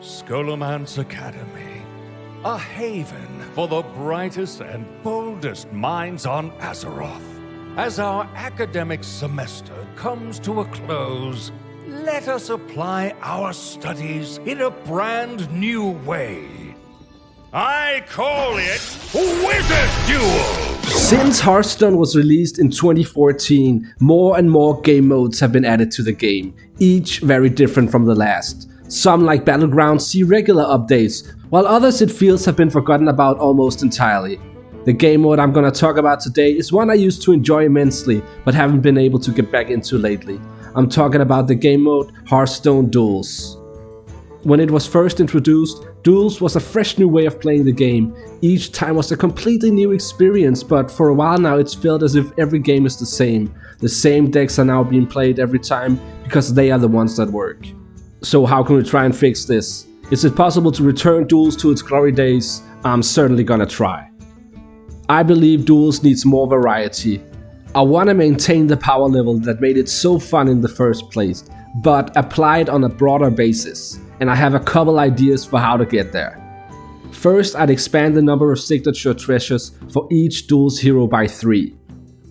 Scholomance Academy, a haven for the brightest and boldest minds on Azeroth. As our academic semester comes to a close, let us apply our studies in a brand new way. I call it Wizard Duels! Since Hearthstone was released in 2014, more and more game modes have been added to the game, each very different from the last. Some, like Battlegrounds, see regular updates, while others, it feels, have been forgotten about almost entirely. The game mode I'm gonna talk about today is one I used to enjoy immensely, but haven't been able to get back into lately. I'm talking about the game mode Hearthstone Duels. When it was first introduced, Duels was a fresh new way of playing the game. Each time was a completely new experience, but for a while now it's felt as if every game is the same. The same decks are now being played every time because they are the ones that work. So how can we try and fix this? Is it possible to return Duels to its glory days? I'm certainly gonna try. I believe Duels needs more variety. I want to maintain the power level that made it so fun in the first place, but apply it on a broader basis, and I have a couple ideas for how to get there. First, I'd expand the number of signature treasures for each Duels hero by 3.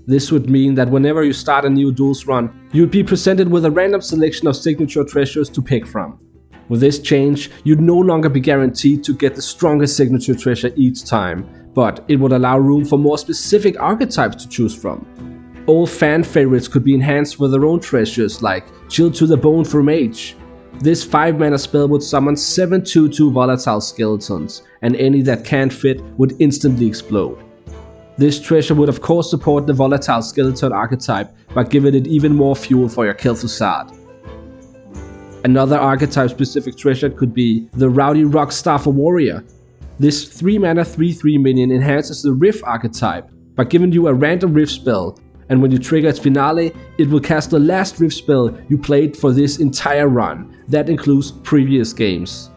This would mean that whenever you start a new Duels run, you'd be presented with a random selection of signature treasures to pick from. With this change, you'd no longer be guaranteed to get the strongest signature treasure each time, but it would allow room for more specific archetypes to choose from. Old fan favorites could be enhanced with their own treasures, like Chill to the Bone for Mage. This 5-mana spell would summon 7 2/2 volatile skeletons, and any that can't fit would instantly explode. This treasure would of course support the volatile skeleton archetype by giving it even more fuel for your kill facade. Another archetype specific treasure could be the Rowdy Rockstar for Warrior. This 3-mana 3/3 minion enhances the Rift archetype by giving you a random Rift spell, and when you trigger its finale, it will cast the last Rift spell you played for this entire run. That includes previous games.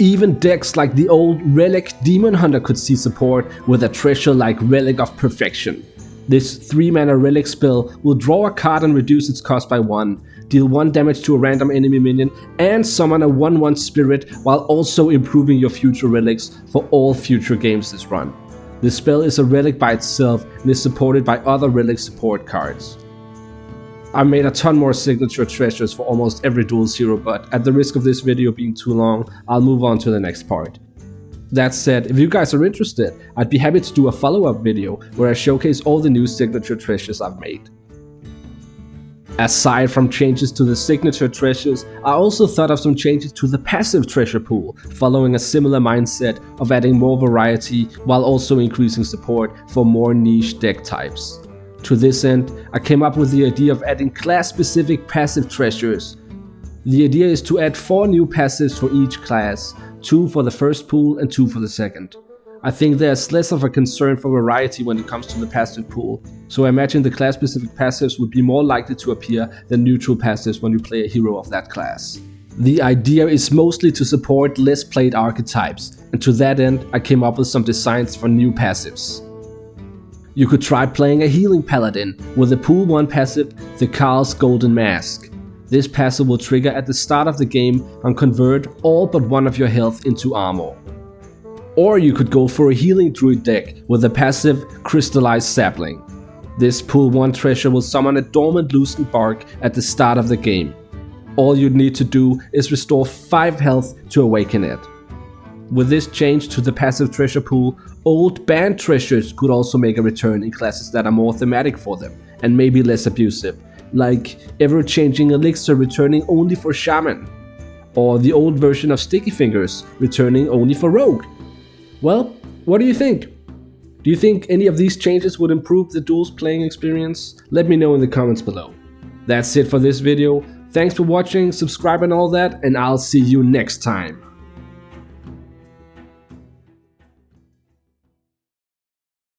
Even decks like the old Relic Demon Hunter could see support with a treasure like Relic of Perfection. This 3-mana Relic spell will draw a card and reduce its cost by 1, deal 1 damage to a random enemy minion, and summon a 1/1 spirit while also improving your future relics for all future games this run. This spell is a relic by itself and is supported by other relic support cards. I made a ton more signature treasures for almost every Duels hero, but at the risk of this video being too long, I'll move on to the next part. That said, if you guys are interested, I'd be happy to do a follow-up video where I showcase all the new signature treasures I've made. Aside from changes to the signature treasures, I also thought of some changes to the passive treasure pool, following a similar mindset of adding more variety while also increasing support for more niche deck types. To this end, I came up with the idea of adding class-specific passive treasures. The idea is to add 4 new passives for each class, 2 for the first pool and 2 for the second. I think there's less of a concern for variety when it comes to the passive pool, so I imagine the class-specific passives would be more likely to appear than neutral passives when you play a hero of that class. The idea is mostly to support less played archetypes, and to that end I came up with some designs for new passives. You could try playing a healing paladin with the pool 1 passive, the Karl's Golden Mask. This passive will trigger at the start of the game and convert all but 1 of your health into armor. Or you could go for a healing druid deck with the passive Crystallized Sapling. This pool 1 treasure will summon a dormant loosened bark at the start of the game. All you'd need to do is restore 5 health to awaken it. With this change to the passive treasure pool, old banned treasures could also make a return in classes that are more thematic for them and maybe less abusive, like ever-changing elixir returning only for shaman, or the old version of Sticky Fingers returning only for rogue. Well, what do you think? Do you think any of these changes would improve the Duels playing experience? Let me know in the comments below. That's it for this video. Thanks for watching, subscribe and all that, and I'll see you next time.